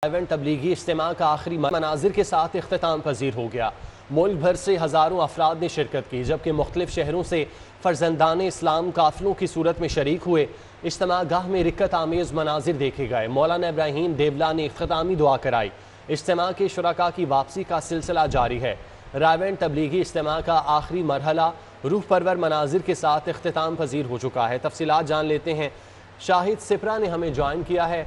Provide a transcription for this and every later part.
Event Tablighi इज्तिमा का आखिरी मनाजिर के साथ इख्तिताम पजीर हो गया। मुल्क भर से हज़ारों अफराद ने शिरकत की, जबकि मुख्तलिफ शहरों से फर्जंदान इस्लाम काफिलों की सूरत में शरीक हुए। इज्तिमा गाह में रिक्कत आमेज़ मनाजिर देखे गए। मौलाना इब्राहीम देवला ने इख्तितामी दुआ कराई। इज्तिमा के शुरका की वापसी का सिलसिला जारी है। रायवेंट तबलीगी इज्तिमा का आखिरी मरहला रूह परवर मनाजिर के साथ इख्तिताम पजीर हो चुका है। तफसीलात जान लेते हैं। शाहिद सिपरा ने हमें ज्वाइन किया है,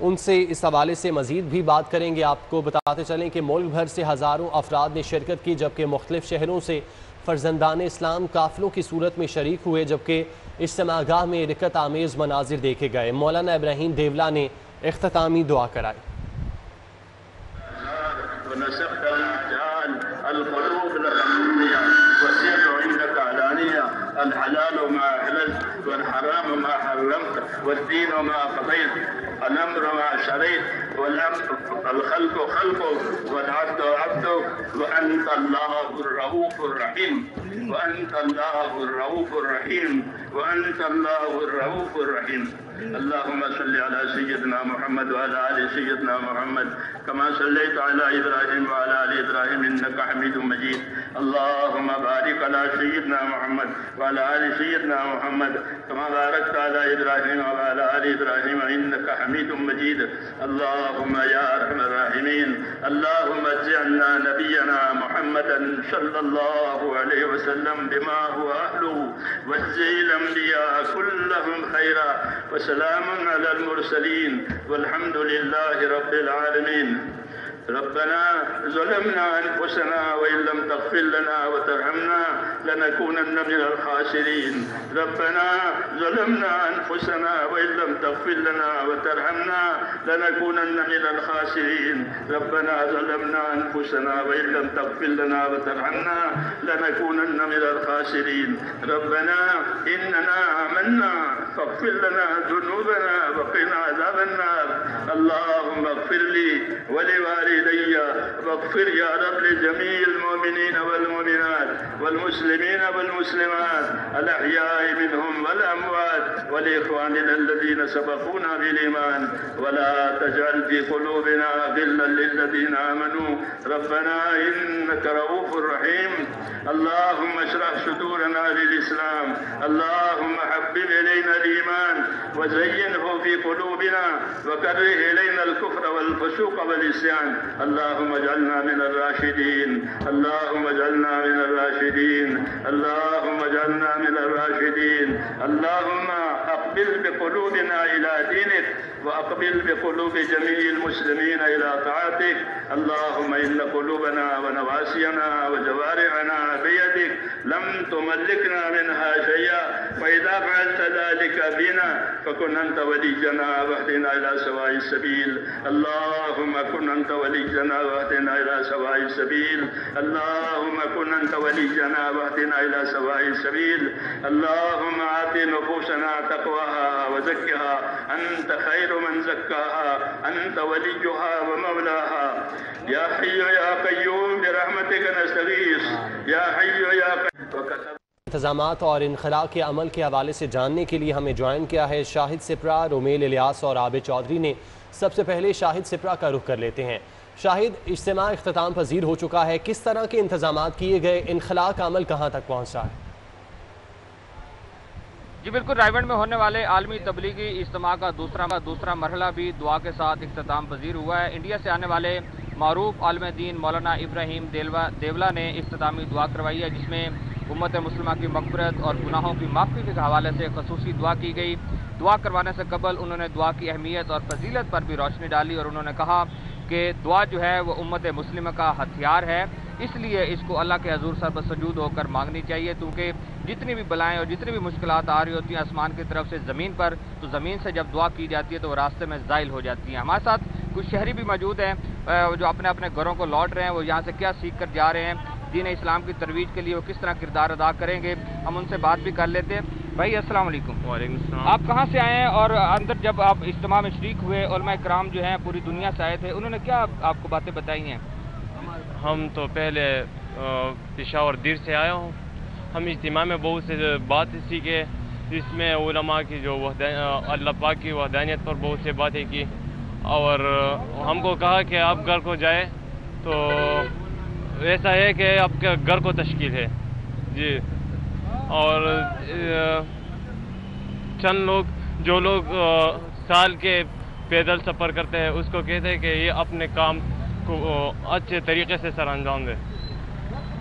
उनसे इस हवाले से मज़ीद भी बात करेंगे। आपको बताते चलें कि मुल्क भर से हज़ारों अफराद ने शिरकत की, जबकि मुख्तलिफ शहरों से फर्जंदान इस्लाम काफिलों की सूरत में शरीक हुए, जबकि इज्तिमागाह में रिक्कत आमेज़ मनाजिर देखे गए। मौलाना इब्राहीम देवला ने इख्तितामी दुआ कराई। अल्लाहुम्मा सल्ली अला सय्यिदना मुहम्मद व अला आलि सय्यिदना मुहम्मद कमा सल्लैता अला इब्राहीम व अला आलि इब्राहीम इन्नका हमीदुम मजीद। अल्लाहुम्मा बारिक अला सय्यिदना मुहम्मद व अला आलि सय्यिदना मुहम्मद कमा बारकता अला इब्राहीम व अला आलि इब्राहीम इन्नका हमीदुम मजीद। अल्लाहुम्मा या अरहमर राहिमीन अल्लाहुम्मा जअलना नबियना मुहम्मदन सल्लल्लाहु अलैहि वसल्लम बिमा हुवा अहलुहु वज़्ज़िल अंबिया कुल्लहुम खैरा वसलामुन अलल मुरसलीन वल्हम्दुलिल्लाहि रब्बिल आलमीन। रब्बना ज़लमना अनफुसना व इन लम तग़फिर लना व तरहमना लनकूनन्न मिनल खासिरीन। रब्बना ज़लमना अनफुसना व इन लम तग़फिर लना व तरहमना लनकूनन्न मिनल खासिरीन। रब्बना ज़लमना अनफुसना व इन लम तग़फिर लना व तरहमना लनकूनन्न मिनल खासिरीन। रब्बना इन्नना आमन्ना फ़ग़फिर लना ज़ुनूबना व क़िना अज़ाबन नार। अल्लाहुम्मा इग़फिर ली व लिवालिदैया वग़फिर या रब लिजमीइल मुमिनीन वल मुमिनात वल मुस्लिमीन वल मुस्लिमात अल अहयाइ मिनहुम वल अमवात व लिइख़वानिना अल्लज़ीना सबक़ूना बिल ईमान व ला तजअल फ़ी क़ुलूबिना ग़िल्लन लिल्लज़ीना आमनू रब्बना इन्नका रऊफ़ुर रहीम। अल्लाहुम्मा इश्रह सुदूरना लिल इस्लाम। अल्लाहुम्मा हब्बिब इलैना अल ईमान व ज़य्यिनहु फ़ी क़ुलूबिना व कर्रिह इलैना अल कुफ़्र वल फ़ुसूक़ वल इस्यान। अल्लाहुम्मा इजअलना मिनर राशिदीन। अल्लाहुम्मा इजअलना मिनर राशिदीन। अल्लाहुम्मा इजअलना मिनर राशिदीन। अल्लाहुम्मा अक़बिल बिक़ुलूबिना इला दीनिक व अक़बिल बिक़ुलूबि जमीइल मुस्लिमीन इला ताअतिक। अल्लाहुम्मा इन्ना क़ुलूबना व नवासियना व जवारिहना बियदिक लम तुमल्लिकना मिनहा शै'a फ़इज़ा फ़अल्ता ज़ालिका बिना फ़कुन अंत वलिय्यना वहदिना इला सवाइस सबील। अल्लाहुम्मा कुन अंत वलिय्यना वहदिना इला सवाइस सबील। अल्लाहुम्मा कुन अंत वलिय्यना वहदिना इला सवाइस सबील। अल्लाहुम्मा आति नुफूसना तक़वाहा व ज़क्किहा अंत खैरु मन ज़क्काहा अंत वलिय्युहा व मौलाहा। या हय्यु या क़य्यूम बिरहमतिक नस्तगीस या हय्यु या इंतज़ामात और इनख़ला के अमल के हवाले से जानने के लिए हमें ज्वाइन किया है शाहिद सिपरा, रोमेल इलियास और आबिद चौधरी ने। सबसे पहले शाहिद सिपरा का रुख कर लेते हैं। शाहिद, इज्तिमा इख्तिताम पजीर हो चुका है, किस तरह के इंतज़ामात किए गए, इनख़ला का अमल कहाँ तक पहुँचा है? जी बिल्कुल, रायवेंट में होने वाले आलमी तबलीगी इज्तिमा का दूसरा मरहला भी दुआ के साथ इख्तिताम पजीर हुआ है। इंडिया से आने वाले मारूफ आलिम दीन मौलाना इब्राहीम देवला ने इख्तितामी दुआ करवाई है, जिसमें उम्मत मुस्लिमा की मग़फ़िरत और गुनाहों की माफ़ी के हवाले से ख़ुसूसी दुआ की गई। दुआ करवाने से कबल उन्होंने दुआ की अहमियत और फजीलत पर भी रोशनी डाली और उन्होंने कहा कि दुआ जो है वो उम्मत मुस्लिमा का हथियार है, इसलिए इसको अल्लाह के हजूर सर पर सजूद होकर मांगनी चाहिए, क्योंकि जितनी भी बलाएं और जितनी भी मुश्किलात आ रही होती हैं आसमान की तरफ से ज़मीन पर, तो ज़मीन से जब दुआ की जाती है तो वो रास्ते में ज़ाइल हो जाती हैं। हमारे साथ कुछ शहरी भी मौजूद हैं जो अपने अपने घरों को लौट रहे हैं। वो यहाँ से क्या सीख कर जा रहे हैं, दीन इस्लाम की तरवीज के लिए वो किस तरह किरदार अदा करेंगे, हम उनसे बात भी कर लेते हैं। भाई अस्सलाम वालेकुम। वालेकुम सलाम। आप कहाँ से आए हैं और अंदर जब आप इज्तिमा में शरीक हुए, उलमा इकराम जो हैं पूरी दुनिया से आए थे, उन्होंने क्या आपको बातें बताई हैं? हम तो पहले पेशावर दीर से आया हूँ। हम इज्तिमा में बहुत से बात सीखे, इसमें उलमा की जो अल्लाह पाक की वहदानियत पर बहुत से बातें की और हमको कहा कि आप घर को जाए, तो ऐसा है कि आपके घर को तश्कील है जी। और चंद लोग जो लोग साल के पैदल सफ़र करते हैं उसको कहते हैं कि ये अपने काम को अच्छे तरीके से सर अंजाम दे।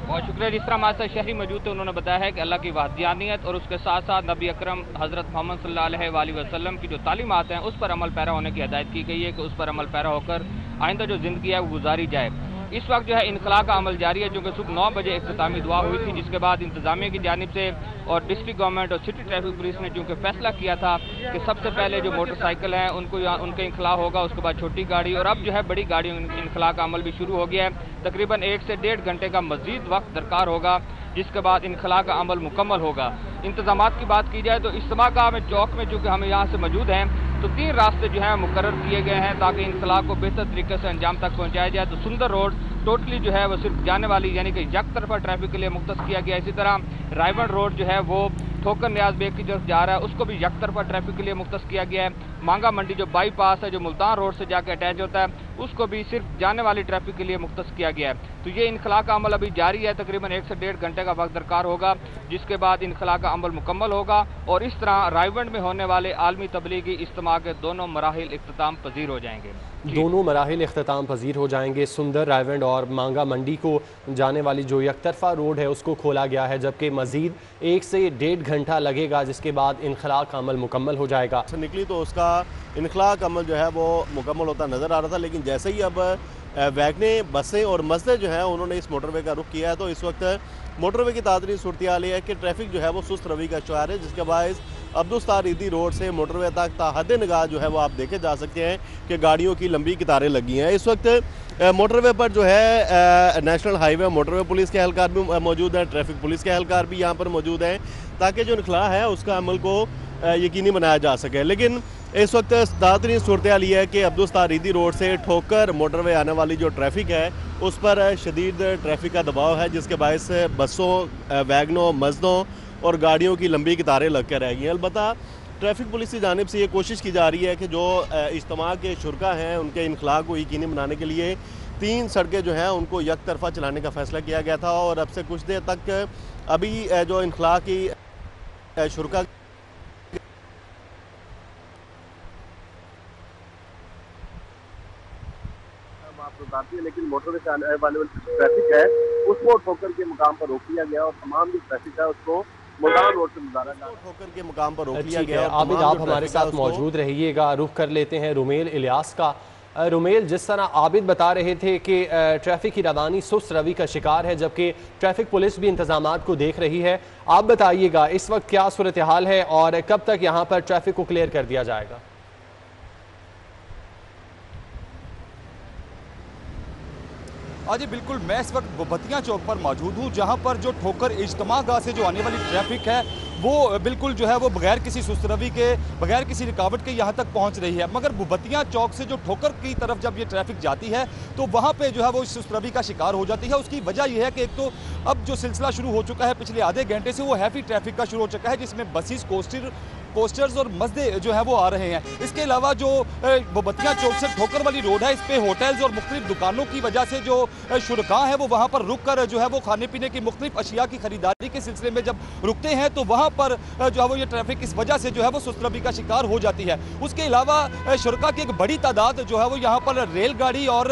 बहुत शुक्रिया। जिस तरह हमारे साथ शहरी मौजूद थे, उन्होंने बताया है कि अल्लाह की वहदानियत और उसके साथ साथ नबी अकरम हज़रत मोहम्मद सल्लल्लाहु अलैहि वसल्लम की जो तालीमात हैं उस पर अमल पैरा होने की हिदायत की गई है कि उस पर अमल पैरा होकर आइंदा जो ज़िंदगी है वो गुजारी जाए। इस वक्त जो है इनखला का अमल जारी है, जो कि सुबह 9 बजे इख्तितामी दुआ हुई थी, जिसके बाद इंतजामिया की जानिब से और डिस्ट्रिक्ट गवर्नमेंट और सिटी ट्रैफिक पुलिस ने चूँकि फैसला किया था कि सबसे पहले जो मोटरसाइकिल हैं उनका इनखला होगा, उसके बाद छोटी गाड़ी, और अब जो है बड़ी गाड़ियों इनखला का अमल भी शुरू हो गया है। तकरीबन 1 से 1.5 घंटे का मज़ीद वक्त दरकार होगा, जिसके बाद इनखला का अमल मुकम्मल होगा। इंतजामात की बात की जाए तो इज्तिमा में चौक में चूँकि हम यहाँ से मौजूद हैं तो 3 रास्ते जो हैं मुकर्रर किए गए हैं ताकि इनखला को बेहतर तरीके से अंजाम तक पहुँचाया जाए। तो सुंदर रोड टोटली जो है वो सिर्फ जाने वाली यानी कि एक तरफा ट्रैफिक के लिए मुख्तस किया गया। इसी तरह रायवन रोड जो है वो ठोकर न्याज बेग की तरफ जा रहा है, उसको भी एक तरफा ट्रैफिक के लिए मुख्तस किया गया है। मांगा मंडी जो बाईपास है जो मुल्तान रोड से जाकर अटैच होता है उसको भी सिर्फ जाने वाली ट्रैफिक के लिए मुख्तस किया गया है। तो ये इनखला का अमल अभी जारी है, तकरीबन 1 से 1.5 घंटे का वक्त दरकार होगा, जिसके बाद इनखला का अमल मुकम्मल होगा और इस तरह रायवंड में होने वाले आलमी तबलीगी इज्तिमा के दोनों मराहिल इख्तिताम पजीर हो जाएंगे। दोनों मराहिल इख्तिताम पजीर हो जाएंगे। सुंदर रायवंड और मांगा मंडी को जाने वाली जो एक तरफा रोड है उसको खोला गया है, जबकि मजीद 1 से 1.5 घंटा लगेगा, जिसके बाद इनखला का अमल मुकम्मल हो जाएगा। निकली तो उसका इनखला का अमल जो है वो मुकम्मल होता नज़र आ रहा था, लेकिन जैसे ही अब वैगनें, बसें और मस्जिदें जो हैं उन्होंने इस मोटरवे का रुख किया है, तो इस वक्त मोटरवे की तादरी सूरत हाल है कि ट्रैफिक जो है वो सुस्त रवि का शिकार है, जिसके बायस अब्दुस्तार ईदी रोड से मोटरवे तक ताहद निगाह जो है वो आप देखे जा सकते हैं कि गाड़ियों की लंबी कतारें लगी हैं। इस वक्त मोटरवे पर जो है नेशनल हाईवे मोटरवे पुलिस के एहलकार भी मौजूद हैं, ट्रैफिक पुलिस के एहलकार भी यहाँ पर मौजूद हैं, ताकि जो इनखला है उसका अमल को यकीनी बनाया जा सके। लेकिन इस वक्त तादरी सूरत हाल ये है कि अब्दुस्तार ईदी रोड से ठोकर मोटरवे आने वाली जो ट्रैफिक है उस पर शदीद ट्रैफिक का दबाव है, जिसके बायस बसों, वैगनों, मस्जिदों और गाड़ियों की लंबी कतारें लग कर रह गई हैं। अलबत्ता ट्रैफिक पुलिस की जानिब से ये कोशिश की जा रही है कि जो इज्तिमा के शुरका हैं उनके इनखला को यकीनी बनाने के लिए 3 सड़कें जो हैं उनको एक तरफा चलाने का फैसला किया गया था, और अब से कुछ देर तक अभी जो इनखला की शुरका बताती है, लेकिन मोटरवे से आने वाले ट्रैफिक है उसको ठोकर के मुकाम पर रोक लिया गया और तमाम जो ट्रैफिक है उसको मुल्तान रोड से गुजारा गया, ठोकर के मुकाम पर रोक लिया गया। आबिद, आप हमारे साथ मौजूद रहिएगा। रुख कर लेते हैं रुमेल इलियास का। रुमेल, जिस तरह आबिद बता रहे थे कि ट्रैफिक की रवानी सुस्त रवि का शिकार है, जबकि ट्रैफिक पुलिस भी इंतजामात को देख रही है, आप बताइएगा इस वक्त क्या सूरत हाल है और कब तक यहाँ पर ट्रैफिक को क्लियर कर दिया जाएगा? जी बिल्कुल, मैं इस वक्त बतिया चौक पर मौजूद हूँ, जहाँ पर जो ठोकर इज्तिमा गाह से जो आने वाली ट्रैफिक है वो बिल्कुल जो है वो बगैर किसी सुस्त रवि के, बगैर किसी रुकावट के यहाँ तक पहुँच रही है। मगर बुबतिया चौक से जो ठोकर की तरफ जब ये ट्रैफिक जाती है तो वहाँ पे जो है वो सुस्त रवि का शिकार हो जाती है। उसकी वजह यह है कि एक तो अब जो सिलसिला शुरू हो चुका है पिछले आधे घंटे से, वो हैवी ट्रैफिक का शुरू हो चुका है, जिसमें बसेस, कोस्टर्स और मस्जिदें जो है वो आ रहे हैं। इसके अलावा जो बतिया चौक से ठोकर वाली रोड है, इस पे होटल्स और मुख्तलिफ दुकानों की वजह से जो शुरका है वो वहाँ पर रुक कर जो है वो खाने पीने की मुख्तलिफ अशिया की खरीदारी के सिलसिले में जब रुकते हैं तो वहाँ पर जो है वो ये ट्रैफिक इस वजह से जो है वो सुस्त रवि का शिकार हो जाती है। उसके अलावा शुरका की एक बड़ी तादाद जो है वो यहाँ पर रेलगाड़ी और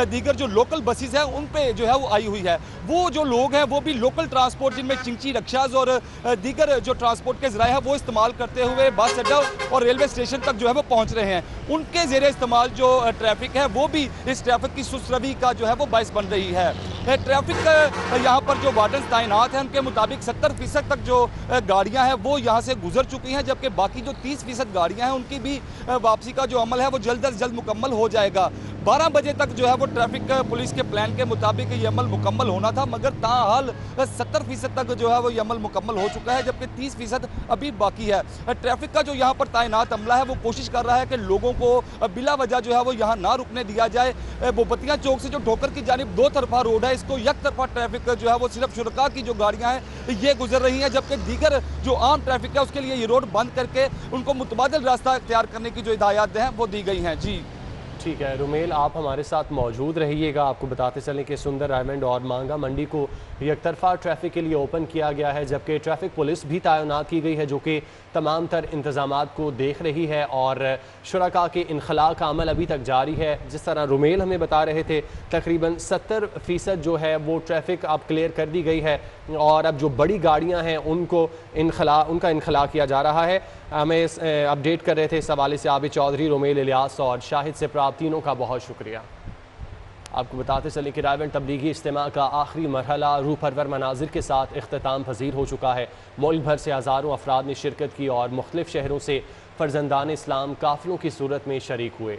दीगर जो लोकल बसेस हैं उन पे जो है वो आई हुई है। वो जो लोग हैं वो भी लोकल ट्रांसपोर्ट जिनमें चिंची रिक्शाज और दीगर जो ट्रांसपोर्ट के ज़राए हैं वो इस्तेमाल करते हुए बस अड्डा और रेलवे स्टेशन तक जो है वो पहुंच रहे हैं। उनके ज़ेरे इस्तेमाल जो ट्रैफिक है वो भी इस ट्रैफिक की सुस्त रवि का जो है वो बाइस बन रही है। ट्रैफिक यहाँ पर जो वार्डन तैनात हैं उनके मुताबिक 70% तक जो गाड़ियाँ हैं वो यहाँ से गुजर चुकी हैं, जबकि बाकी जो 30% गाड़ियाँ हैं उनकी भी वापसी का जो अमल है वो जल्द अज जल्द मुकम्मल हो जाएगा। 12 बजे तक जो है वो ट्रैफिक पुलिस के प्लान के मुताबिक ये अमल मुकम्मल होना था, मगर ताहाल 70% तक जो है वो ये अमल मुकम्मल हो चुका है, जबकि 30% अभी बाकी है। ट्रैफिक का जो यहाँ पर तैनात अमला है वो कोशिश कर रहा है कि लोगों को बिला वजह जो है वो यहाँ ना रुकने दिया जाए। बोबतिया चौक से जो ठोकर की जानिब 2 तरफा रोड है, इसको एक तरफा ट्रैफिक जो है वो सिर्फ शुरका की जो गाड़ियाँ हैं ये गुजर रही हैं, जबकि दीगर जो आम ट्रैफिक है उसके लिए ये रोड बंद करके उनको मुतबादिल रास्ता इख्तियार करने की जो हिदायत हैं वो दी गई हैं। जी ठीक है रुमेल, आप हमारे साथ मौजूद रहिएगा। आपको बताते चलें कि सुंदर डायमंड और मांगा मंडी को एकतरफा ट्रैफिक के लिए ओपन किया गया है, जबकि ट्रैफिक पुलिस भी तैनात की गई है जो कि तमाम तर इंतजामात को देख रही है और शुरका के इनखला का अमल अभी तक जारी है। जिस तरह रुमेल हमें बता रहे थे तकरीबन 70% जो है वो ट्रैफिक अब क्लियर कर दी गई है और अब जो बड़ी गाड़ियाँ हैं उनका इनखला किया जा रहा है। हमें अपडेट कर रहे थे इस हवाले से आबिद चौधरी, रुमेल इलियास और शाहिद से प्राप्त तीनों का बहुत शुक्रिया। आपको बताते चले कि रायबंद तबलीगी इज्तिमा का आखिरी मरहला रूह परवर मनाजिर के साथ इख्तिताम पजीर हो चुका है। मुल्क भर से हज़ारों अफराद ने शिरकत की और मुख्तलिफ शहरों से फर्जंदान इस्लाम काफिलों की सूरत में शरीक हुए।